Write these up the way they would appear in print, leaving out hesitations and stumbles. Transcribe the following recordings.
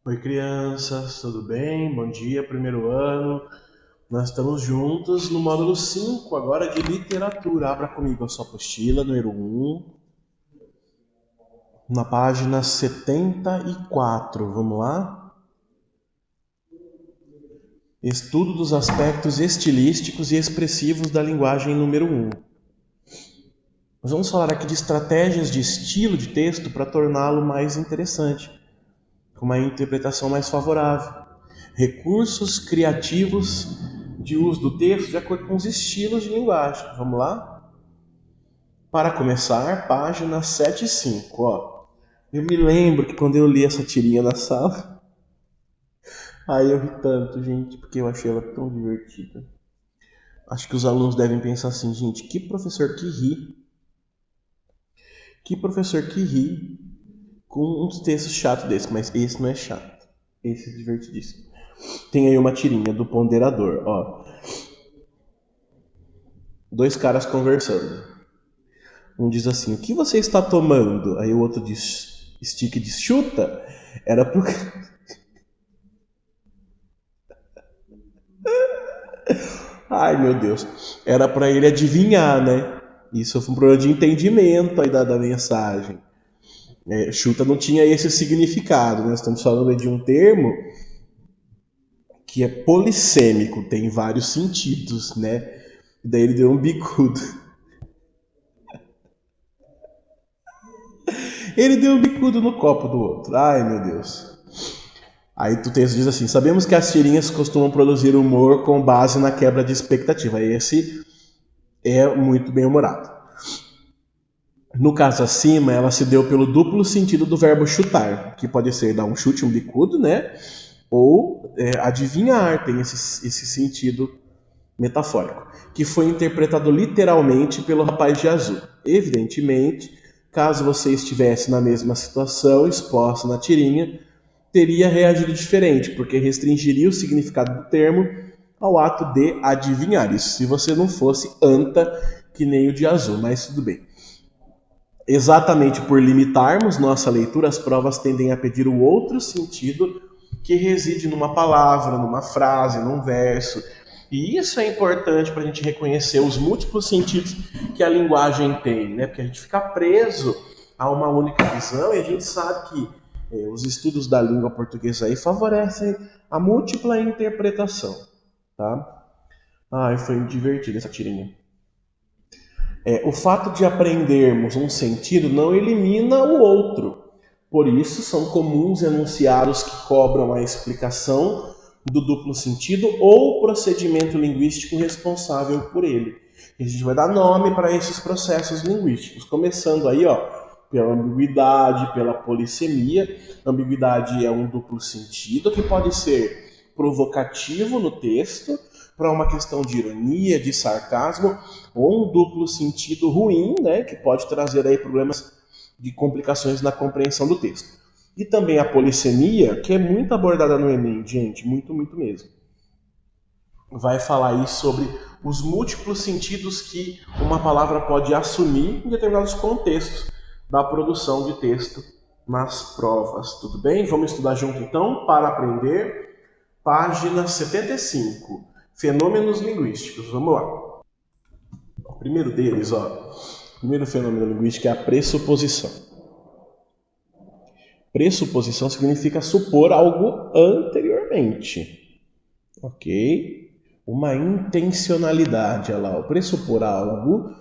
Oi, crianças, tudo bem? Bom dia, primeiro ano. Nós estamos juntos no módulo 5 agora de literatura. Abra comigo a sua apostila, número um, na página 74. Vamos lá? Estudo dos aspectos estilísticos e expressivos da linguagem, número um. Nós vamos falar aqui de estratégias de estilo de texto para torná-lo mais interessante, com uma interpretação mais favorável. Recursos criativos de uso do texto de acordo com os estilos de linguagem. Vamos lá? Para começar, página 75. Ó. Eu me lembro que quando eu li essa tirinha na sala, aí eu ri tanto, gente, porque eu achei ela tão divertida. Acho que os alunos devem pensar assim, gente, que professor que ri. Que professor que ri com uns textos chatos desse, mas esse não é chato. Esse é divertidíssimo. Tem aí uma tirinha do ponderador, ó. Dois caras conversando. Um diz assim, o que você está tomando? Aí o outro diz, Stick diz, chuta. Era pro... Ai, meu Deus. Era pra ele adivinhar, né? Isso foi um problema de entendimento aí da mensagem. Chuta não tinha esse significado, né? Estamos falando de um termo que é polissêmico, tem vários sentidos, né? E daí ele deu um bicudo. Ele deu um bicudo no copo do outro. Ai, meu Deus. Aí o texto diz assim: sabemos que as tirinhas costumam produzir humor com base na quebra de expectativa. Esse é muito bem humorado. No caso acima, ela se deu pelo duplo sentido do verbo chutar, que pode ser dar um chute, um bicudo, né? Ou adivinhar, tem esse sentido metafórico, que foi interpretado literalmente pelo rapaz de azul. Evidentemente, caso você estivesse na mesma situação, exposta na tirinha, teria reagido diferente, porque restringiria o significado do termo ao ato de adivinhar. Isso se você não fosse anta que nem o de azul, mas tudo bem. Exatamente por limitarmos nossa leitura, as provas tendem a pedir o outro sentido que reside numa palavra, numa frase, num verso. E isso é importante para a gente reconhecer os múltiplos sentidos que a linguagem tem, né? Porque a gente fica preso a uma única visão e a gente sabe que os estudos da língua portuguesa aí favorecem a múltipla interpretação, tá? Ai, foi divertida essa tirinha. O fato de aprendermos um sentido não elimina o outro. Por isso, são comuns enunciados que cobram a explicação do duplo sentido ou o procedimento linguístico responsável por ele. E a gente vai dar nome para esses processos linguísticos, começando aí, ó, pela ambiguidade, pela polissemia. Ambiguidade é um duplo sentido que pode ser provocativo no texto, para uma questão de ironia, de sarcasmo, ou um duplo sentido ruim, né, que pode trazer aí problemas de complicações na compreensão do texto. E também a polissemia, que é muito abordada no Enem, gente, muito, muito mesmo. Vai falar aí sobre os múltiplos sentidos que uma palavra pode assumir em determinados contextos da produção de texto nas provas. Tudo bem? Vamos estudar junto então para aprender. Página 75. Fenômenos linguísticos. Vamos lá. O primeiro deles, ó. O primeiro fenômeno linguístico é a pressuposição. Pressuposição significa supor algo anteriormente. Ok? Uma intencionalidade. Olha lá, o pressupor algo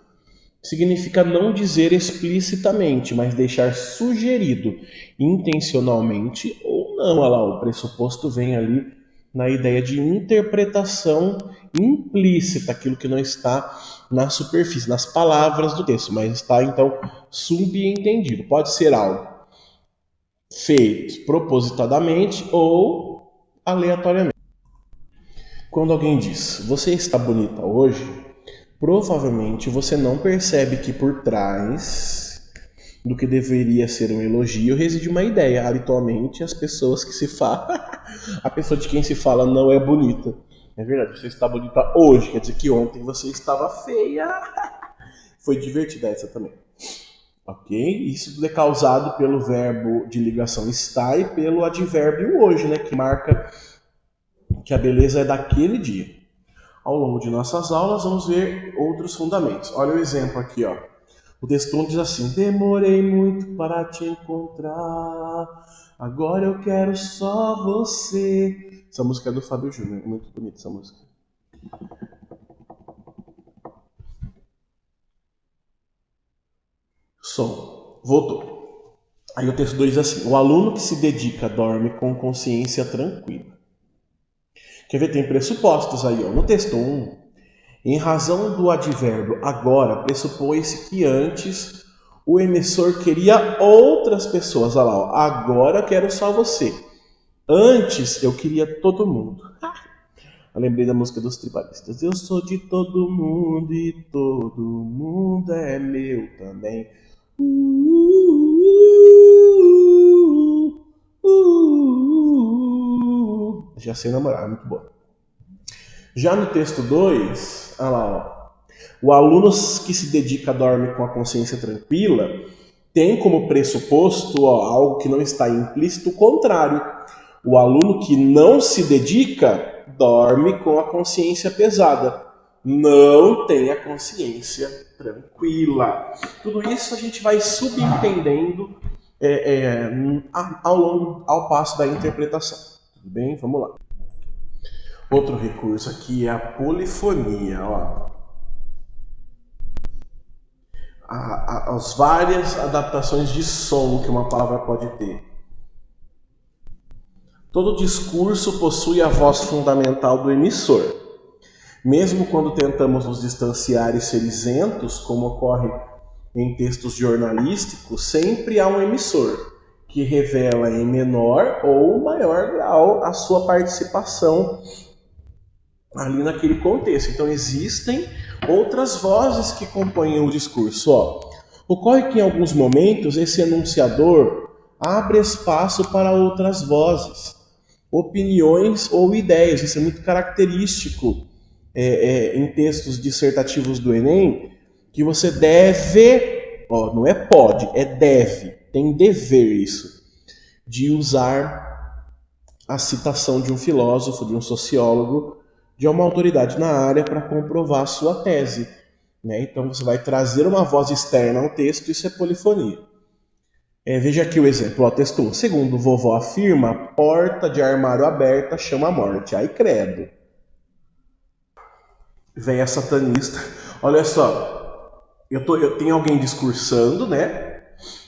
significa não dizer explicitamente, mas deixar sugerido intencionalmente ou não. Olha lá, o pressuposto vem ali na ideia de interpretação implícita, aquilo que não está na superfície, nas palavras do texto, mas está então subentendido. Pode ser algo feito propositadamente ou aleatoriamente. Quando alguém diz, você está bonita hoje, provavelmente você não percebe que por trás do que deveria ser um elogio reside uma ideia. Habitualmente, as pessoas que se falam, a pessoa de quem se fala não é bonita. É verdade, você está bonita hoje, quer dizer que ontem você estava feia. Foi divertida essa também. Ok? Isso tudo é causado pelo verbo de ligação estar e pelo advérbio hoje, né? Que marca que a beleza é daquele dia. Ao longo de nossas aulas, vamos ver outros fundamentos. Olha o exemplo aqui, ó. O texto diz assim: demorei muito para te encontrar, agora eu quero só você. Essa música é do Fábio Júnior, muito bonita essa música. Som. Voltou. Aí o texto 2 diz assim: o aluno que se dedica dorme com consciência tranquila. Quer ver? Tem pressupostos aí, ó. No texto 1, em razão do advérbio agora, pressupõe-se que antes o emissor queria outras pessoas. Olha lá, ó. Agora eu quero só você. Antes eu queria todo mundo. Eu lembrei da música dos tribalistas. Eu sou de todo mundo e todo mundo é meu também. Já sei namorar, muito bom. Já no texto 2, olha lá, ó. O aluno que se dedica dorme com a consciência tranquila tem como pressuposto, ó, algo que não está implícito, o contrário. O aluno que não se dedica dorme com a consciência pesada. Não tem a consciência tranquila. Tudo isso a gente vai subentendendo ao passo da interpretação. Tudo bem? Vamos lá. Outro recurso aqui é a polifonia. Ó. As várias adaptações de som que uma palavra pode ter. Todo discurso possui a voz fundamental do emissor. Mesmo quando tentamos nos distanciar e ser isentos, como ocorre em textos jornalísticos, sempre há um emissor que revela em menor ou maior grau a sua participação ali naquele contexto. Então existem outras vozes que compõem o discurso. Ó. Ocorre que em alguns momentos esse enunciador abre espaço para outras vozes, opiniões ou ideias. Isso é muito característico em textos dissertativos do Enem, que você deve, ó, não é pode, é deve, tem dever isso, de usar a citação de um filósofo, de um sociólogo, de uma autoridade na área para comprovar a sua tese. Né? Então você vai trazer uma voz externa ao texto, isso é polifonia. Veja aqui o exemplo, ó, texto 1. Segundo vovó afirma, porta de armário aberta chama a morte. Ai, credo. Vem a satanista. Olha só, eu tenho alguém discursando, né?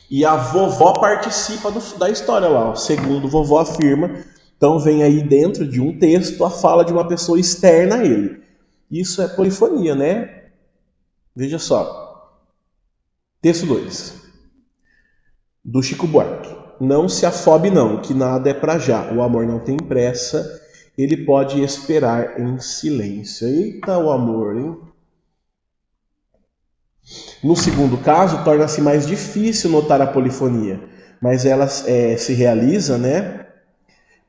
E a vovó participa da história lá. Ó. Segundo vovó afirma, então vem aí dentro de um texto a fala de uma pessoa externa a ele. Isso é polifonia, né? Veja só. Texto 2. Do Chico Buarque. Não se afobe não, que nada é pra já. O amor não tem pressa, ele pode esperar em silêncio. Eita, o amor, hein? No segundo caso, torna-se mais difícil notar a polifonia, mas ela se realiza, né,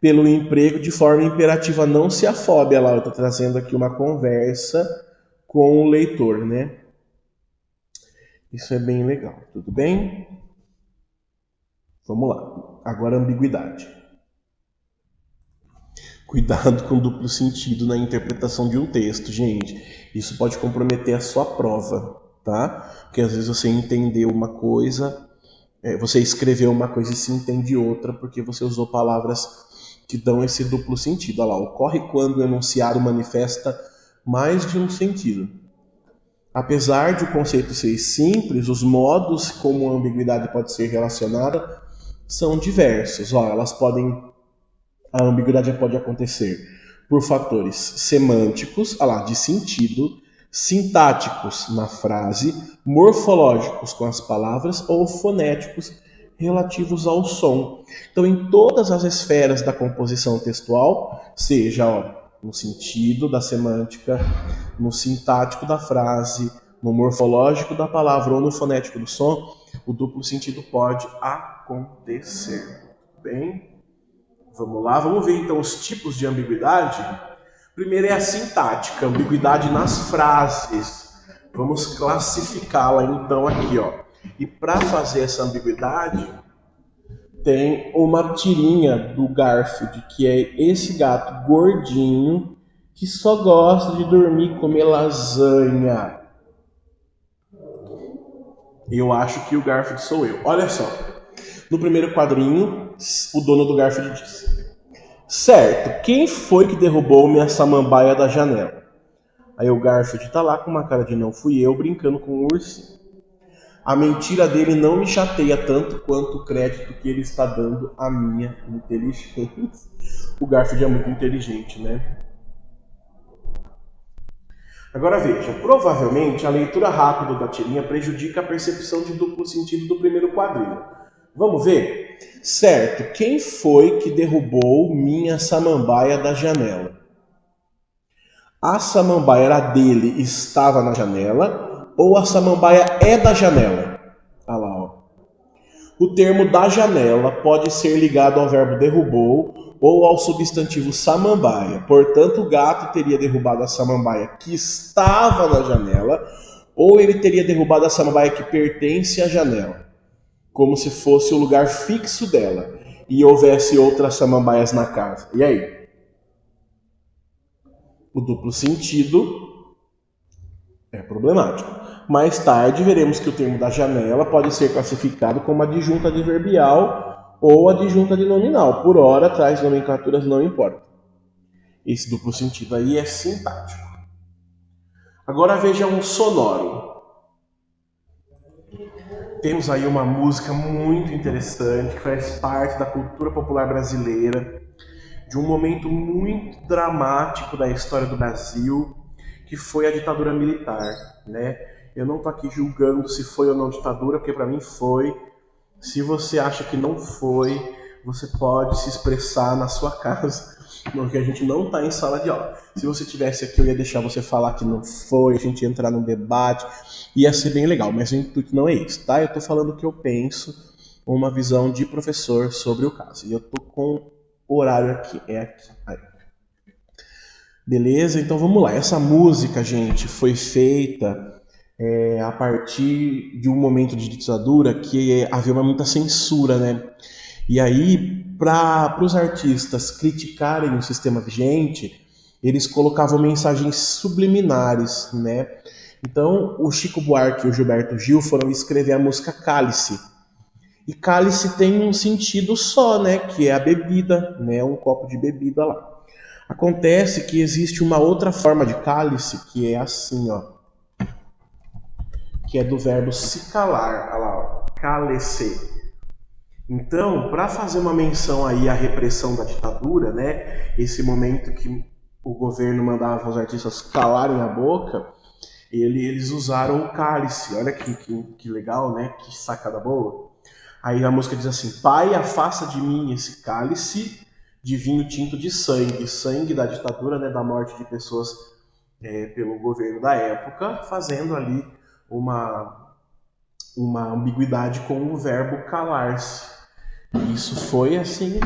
pelo emprego de forma imperativa. Não se afobe. Lá eu estou trazendo aqui uma conversa com o leitor, né? Isso é bem legal. Tudo bem? Vamos lá. Agora, ambiguidade. Cuidado com duplo sentido na interpretação de um texto, gente. Isso pode comprometer a sua prova, tá? Porque às vezes você entendeu uma coisa, você escreveu uma coisa e se entende outra porque você usou palavras que dão esse duplo sentido. Olha lá, ocorre quando o enunciado manifesta mais de um sentido. Apesar de o conceito ser simples, os modos como a ambiguidade pode ser relacionada são diversos. Ó, a ambiguidade pode acontecer por fatores semânticos, de sentido, sintáticos na frase, morfológicos com as palavras ou fonéticos relativos ao som. Então, em todas as esferas da composição textual, seja no sentido da semântica, no sintático da frase, no morfológico da palavra ou no fonético do som, o duplo sentido pode acontecer. Bem? Vamos lá, vamos ver então os tipos de ambiguidade. Primeiro é a sintática, ambiguidade nas frases. Vamos classificá-la então aqui, ó. E para fazer essa ambiguidade, tem uma tirinha do Garfield, que é esse gato gordinho que só gosta de dormir e comer lasanha. Eu acho que o Garfield sou eu. Olha só. No primeiro quadrinho, o dono do Garfield diz: certo, quem foi que derrubou minha samambaia da janela? Aí o Garfield tá lá com uma cara de não fui eu, brincando com o ursinho. A mentira dele não me chateia tanto quanto o crédito que ele está dando à minha inteligência. O Garfield é muito inteligente, né? Agora veja, provavelmente a leitura rápida da tirinha prejudica a percepção de duplo sentido do primeiro quadrinho. Vamos ver? Certo, quem foi que derrubou minha samambaia da janela? A samambaia era dele, estava na janela, ou a samambaia é da janela? Olha lá, ó. O termo da janela pode ser ligado ao verbo derrubou ou ao substantivo samambaia. Portanto, o gato teria derrubado a samambaia que estava na janela, ou ele teria derrubado a samambaia que pertence à janela, como se fosse o lugar fixo dela e houvesse outras samambaias na casa. E aí? O duplo sentido é problemático. Mais tarde veremos que o termo da janela pode ser classificado como adjunta adverbial ou adjunta de nominal. Por ora, tais nomenclaturas não importam. Esse duplo sentido aí é sintático. Agora veja um sonoro. Temos aí uma música muito interessante que faz parte da cultura popular brasileira, de um momento muito dramático da história do Brasil, que foi a ditadura militar, né? Eu não estou aqui julgando se foi ou não ditadura, porque para mim foi. Se você acha que não foi, você pode se expressar na sua casa, porque a gente não está em sala de aula. Se você tivesse aqui, eu ia deixar você falar que não foi, a gente ia entrar num debate, ia ser bem legal, mas o intuito não é isso, tá? Eu estou falando o que eu penso, uma visão de professor sobre o caso. E eu estou com o horário aqui, é aqui. Aí. Beleza? Então vamos lá. Essa música, gente, foi feita a partir de um momento de ditadura que havia muita censura, né? E aí, para os artistas criticarem o sistema vigente, eles colocavam mensagens subliminares, né? Então, o Chico Buarque e o Gilberto Gil foram escrever a música Cálice. E cálice tem um sentido só, né? Que é a bebida, né? Um copo de bebida lá. Acontece que existe uma outra forma de cálice, que é assim, ó. Que é do verbo se calar, olha lá, ó, calecer. Então, para fazer uma menção aí à repressão da ditadura, né? Esse momento que o governo mandava os artistas calarem a boca, eles usaram o cálice. Olha que legal, né? Que sacada boa. Aí a música diz assim: Pai, afasta de mim esse cálice de vinho tinto de sangue. Sangue da ditadura, né, da morte de pessoas pelo governo da época, fazendo ali uma ambiguidade com o verbo calar-se. Isso foi assim,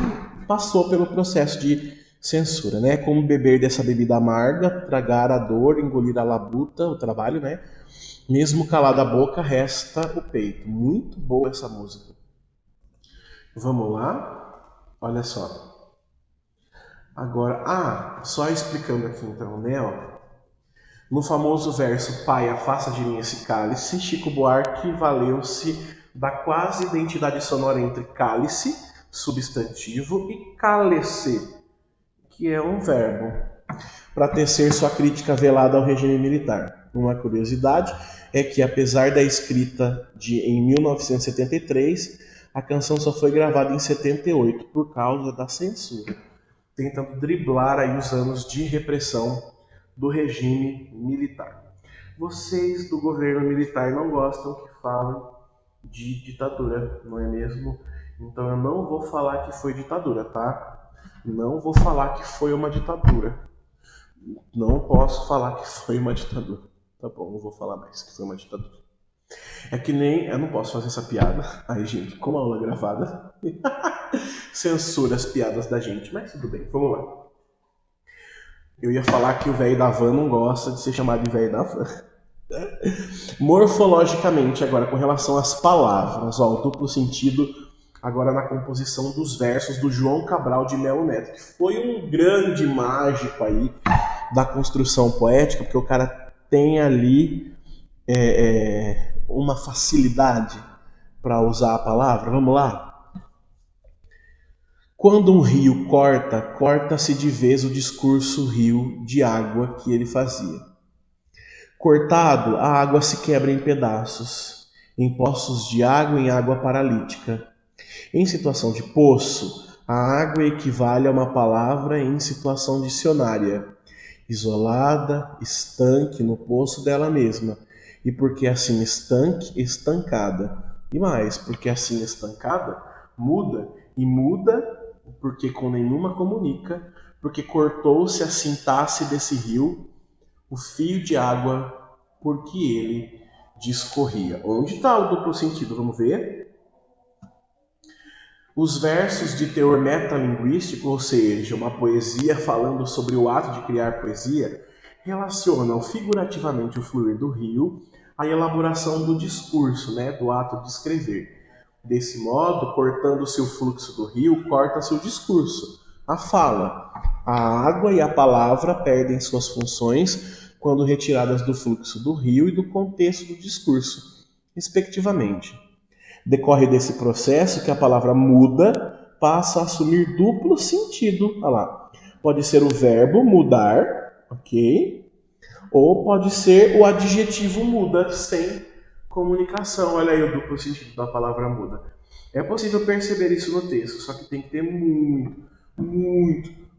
passou pelo processo de censura, né? Como beber dessa bebida amarga, tragar a dor, engolir a labuta, o trabalho, né? Mesmo calada a boca, resta o peito. Muito boa essa música. Vamos lá? Olha só. Agora, só explicando aqui então, né? Ó. No famoso verso Pai, afasta de mim esse cálice, Chico Buarque valeu-se da quase identidade sonora entre cálice, substantivo, e calecer, que é um verbo, para tecer sua crítica velada ao regime militar. Uma curiosidade é que, apesar da escrita em 1973, a canção só foi gravada em 78 por causa da censura, tentando driblar aí os anos de repressão do regime militar. Vocês do governo militar não gostam que falem de ditadura, não é mesmo? Então eu não vou falar que foi ditadura, tá? Não vou falar que foi uma ditadura. Não posso falar que foi uma ditadura. Tá bom, não vou falar mais que foi uma ditadura. É que nem... Eu não posso fazer essa piada. Aí, gente, como a aula é gravada, censura as piadas da gente. Mas tudo bem, vamos lá. Eu ia falar que o velho da van não gosta de ser chamado de velho da van. Morfologicamente, agora, com relação às palavras, ó, o duplo sentido, agora na composição dos versos do João Cabral de Melo Neto, que foi um grande mágico aí da construção poética, porque o cara tem ali uma facilidade para usar a palavra. Vamos lá? Quando um rio corta, corta-se de vez o discurso rio de água que ele fazia. Cortado, a água se quebra em pedaços, em poços de água, em água paralítica. Em situação de poço, a água equivale a uma palavra em situação dicionária, isolada, estanque no poço dela mesma, e porque assim estanque, estancada. E mais, porque assim estancada, muda, e muda porque com nenhuma comunica, porque cortou-se a sintaxe desse rio, o fio de água por que ele discorria. Onde está o duplo sentido? Vamos ver? Os versos de teor metalinguístico, ou seja, uma poesia falando sobre o ato de criar poesia, relacionam figurativamente o fluir do rio à elaboração do discurso, do ato de escrever. Desse modo, cortando-se o fluxo do rio, corta-se o discurso, a fala. A água e a palavra perdem suas funções quando retiradas do fluxo do rio e do contexto do discurso, respectivamente. Decorre desse processo que a palavra muda passa a assumir duplo sentido. Olha lá. Pode ser o verbo mudar, ok? Ou pode ser o adjetivo muda, sem comunicação. Olha aí o duplo sentido da palavra muda. É possível perceber isso no texto, só que tem que ter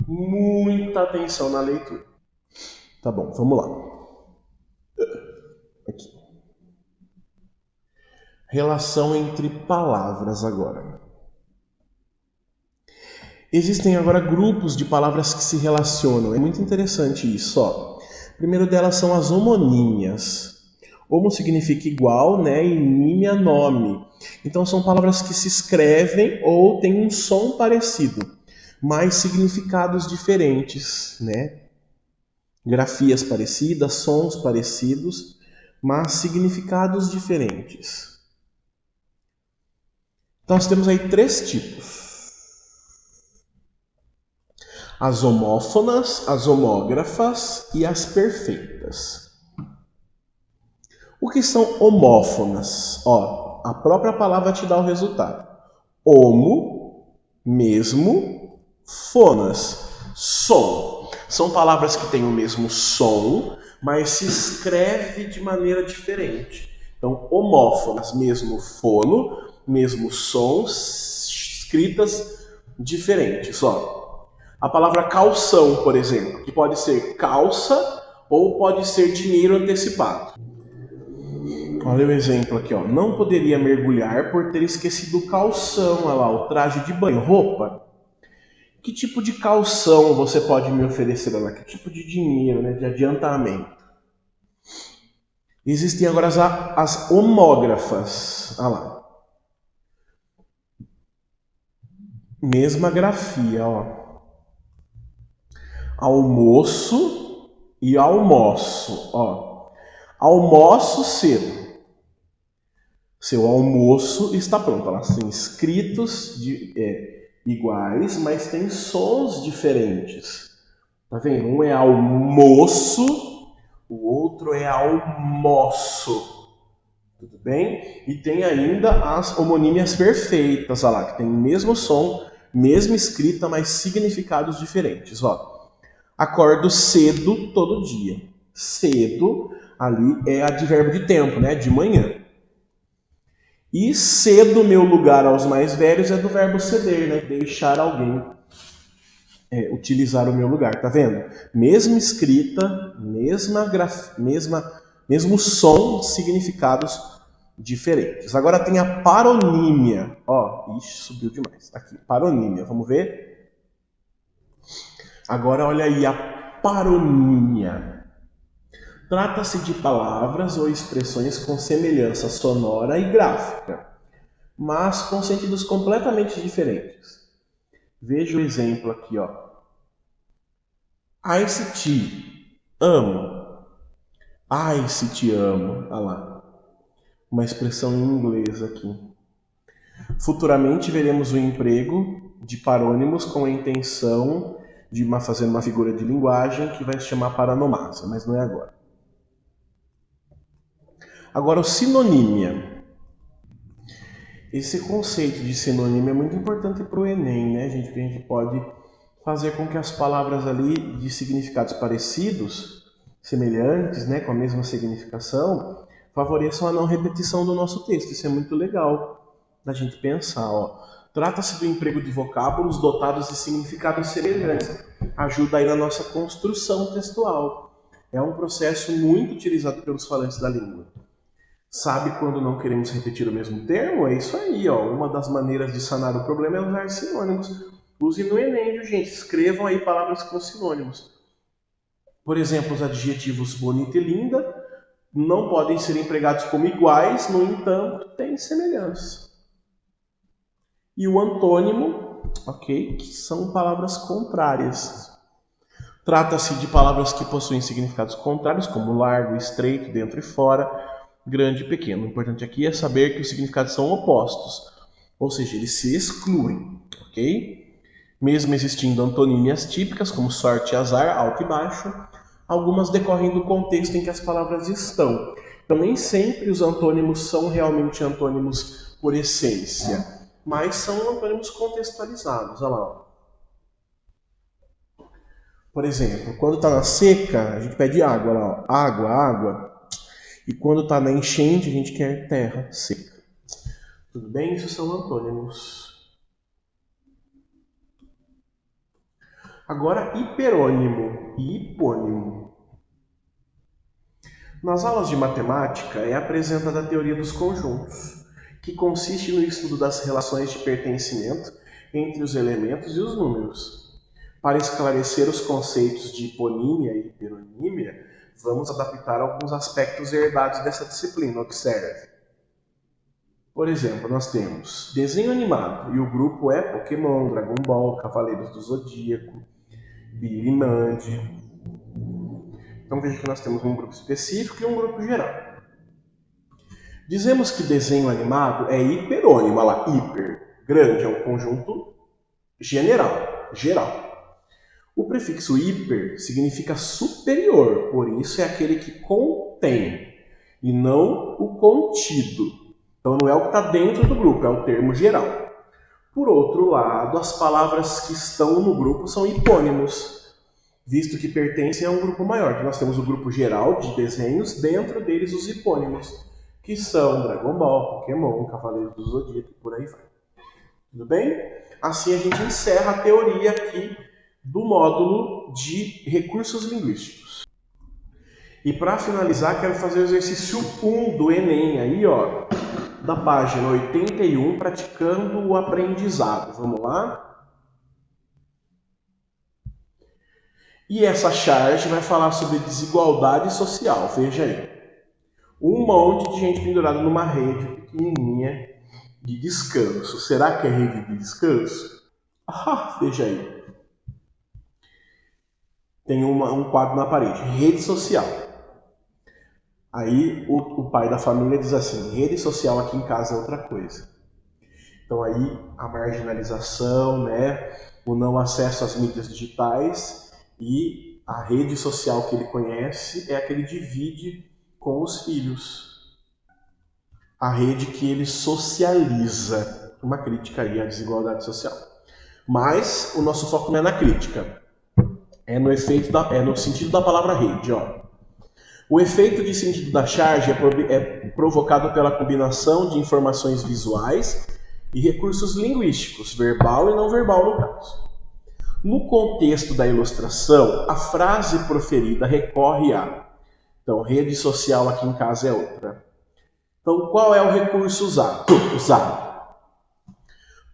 muita atenção na leitura. Tá bom, vamos lá. Aqui. Relação entre palavras agora. Existem agora grupos de palavras que se relacionam. É muito interessante isso. Ó. O primeiro delas são as homonímias. Homo significa igual, e nímia nome. Então são palavras que se escrevem ou têm um som parecido, mas significados diferentes, Grafias parecidas, sons parecidos, mas significados diferentes. Então nós temos aí 3 tipos. As homófonas, as homógrafas e as perfeitas. O que são homófonas? Ó, a própria palavra te dá o resultado. Homo, mesmo, fonas, som. São palavras que têm o mesmo som, mas se escreve de maneira diferente. Então, homófonas, mesmo fono, mesmo som, escritas diferentes. Ó, a palavra calção, por exemplo, que pode ser calça ou pode ser dinheiro antecipado. Olha o exemplo aqui, ó. Não poderia mergulhar por ter esquecido o calção, olha lá, o traje de banho, roupa. Que tipo de calção você pode me oferecer, olha lá? Que tipo de dinheiro, de adiantamento? Existem agora as homógrafas, olha lá. Mesma grafia, ó. Almoço e almoço, ó. Almoço cedo. Seu almoço está pronto. Elas têm escritos iguais, mas têm sons diferentes. Tá vendo? Um é almoço, o outro é almoço. Tudo bem? E tem ainda as homonímias perfeitas, olha lá, que tem o mesmo som, mesma escrita, mas significados diferentes. Ó. Acordo cedo todo dia. Cedo ali é advérbio de tempo, de manhã. E cedo meu lugar aos mais velhos é do verbo ceder, deixar alguém utilizar o meu lugar, tá vendo? Mesma escrita, mesmo som, significados diferentes. Agora tem a paronímia. Ó, ixi, subiu demais. Aqui, paronímia, vamos ver? Agora olha aí a paronímia. Trata-se de palavras ou expressões com semelhança sonora e gráfica, mas com sentidos completamente diferentes. Veja o exemplo aqui, ó. Ice tea, amo. Ai, se te amo. Olha lá. Uma expressão em inglês aqui. Futuramente veremos o emprego de parônimos com a intenção de fazer uma figura de linguagem que vai se chamar paronomásia, mas não é agora. Agora, o sinonímia. Esse conceito de sinônimo é muito importante para o Enem, né, gente? Porque a gente pode fazer com que as palavras ali de significados parecidos, semelhantes, né, com a mesma significação, favoreçam a não repetição do nosso texto. Isso é muito legal da gente pensar, ó. Trata-se do emprego de vocábulos dotados de significados semelhantes. Ajuda aí na nossa construção textual. É um processo muito utilizado pelos falantes da língua. Sabe quando não queremos repetir o mesmo termo? É isso aí, ó. Uma das maneiras de sanar o problema é usar sinônimos. Use no Enem, viu, gente? Escrevam aí palavras com sinônimos. Por exemplo, os adjetivos bonita e linda não podem ser empregados como iguais, no entanto, têm semelhança. E o antônimo, ok? Que são palavras contrárias. Trata-se de palavras que possuem significados contrários, como largo, estreito, dentro e fora, grande e pequeno. O importante aqui é saber que os significados são opostos, ou seja, eles se excluem, ok? Mesmo existindo antonímias típicas, como sorte e azar, alto e baixo, algumas decorrem do contexto em que as palavras estão. Então, nem sempre os antônimos são realmente antônimos por essência, mas são antônimos contextualizados. Olha lá. Por exemplo, quando está na seca, a gente pede água. Olha lá. Água, água. E quando está na enchente, a gente quer terra seca. Tudo bem? Isso são antônimos. Agora, hiperônimo e hipônimo. Nas aulas de matemática é apresentada a teoria dos conjuntos, que consiste no estudo das relações de pertencimento entre os elementos e os números. Para esclarecer os conceitos de hiponímia e hiperonímia, vamos adaptar alguns aspectos herdados dessa disciplina. Observe. Por exemplo, nós temos desenho animado, e o grupo é Pokémon, Dragon Ball, Cavaleiros do Zodíaco, Billy Mandy. Então veja que nós temos um grupo específico e um grupo geral. Dizemos que desenho animado é hiperônimo, olha lá, hiper. Grande é um conjunto general, geral. O prefixo hiper significa superior, por isso é aquele que contém, e não o contido. Então não é o que está dentro do grupo, é o termo geral. Por outro lado, as palavras que estão no grupo são hipônimos, visto que pertencem a um grupo maior. Então, nós temos o grupo geral de desenhos, dentro deles os hipônimos, que são Dragon Ball, Pokémon, Cavaleiros do Zodíaco e por aí vai. Tudo bem? Assim a gente encerra a teoria aqui do módulo de recursos linguísticos. E para finalizar, quero fazer o exercício 1 do Enem, aí, ó, da página 81, praticando o aprendizado. Vamos lá? E essa charge vai falar sobre desigualdade social. Veja aí. Um monte de gente pendurada numa rede pequenininha de descanso. Será que é rede de descanso? Veja aí. Tem um quadro na parede. Rede social. Aí o pai da família diz assim, rede social aqui em casa é outra coisa. Então aí a marginalização, né, o não acesso às mídias digitais e a rede social que ele conhece é a que ele divide com os filhos. A rede que ele socializa. Uma crítica aí à desigualdade social. Mas o nosso foco não é na crítica. É no sentido da palavra rede, ó. O efeito de sentido da charge é provocado pela combinação de informações visuais e recursos linguísticos, verbal e não verbal no caso. No contexto da ilustração, a frase proferida recorre a... Então, rede social aqui em casa é outra. Então, qual é o recurso usado?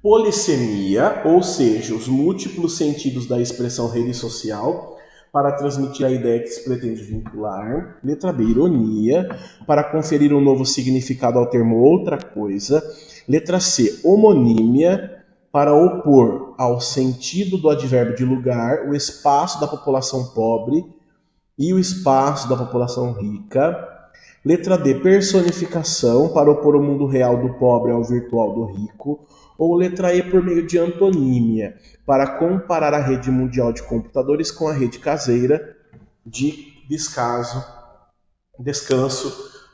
Polissemia, ou seja, os múltiplos sentidos da expressão rede social, para transmitir a ideia que se pretende vincular. Letra B, ironia, para conferir um novo significado ao termo outra coisa. Letra C, homonímia, para opor ao sentido do advérbio de lugar o espaço da população pobre e o espaço da população rica. Letra D, personificação, para opor o mundo real do pobre ao virtual do rico. Ou letra E, por meio de antonímia, para comparar a rede mundial de computadores com a rede caseira de descanso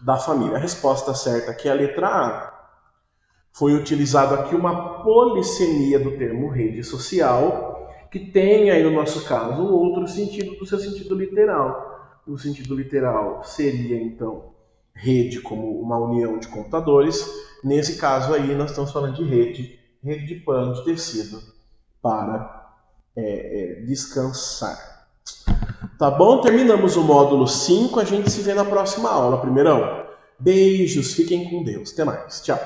da família. A resposta certa aqui é a letra A. Foi utilizado aqui uma polissemia do termo rede social, que tem aí no nosso caso um outro sentido do seu sentido literal. O sentido literal seria então rede como uma união de computadores. Nesse caso aí nós estamos falando de rede de pano de tecido para descansar. Tá bom? Terminamos o módulo 5, a gente se vê na próxima aula, primeirão. Beijos, fiquem com Deus. Até mais. Tchau.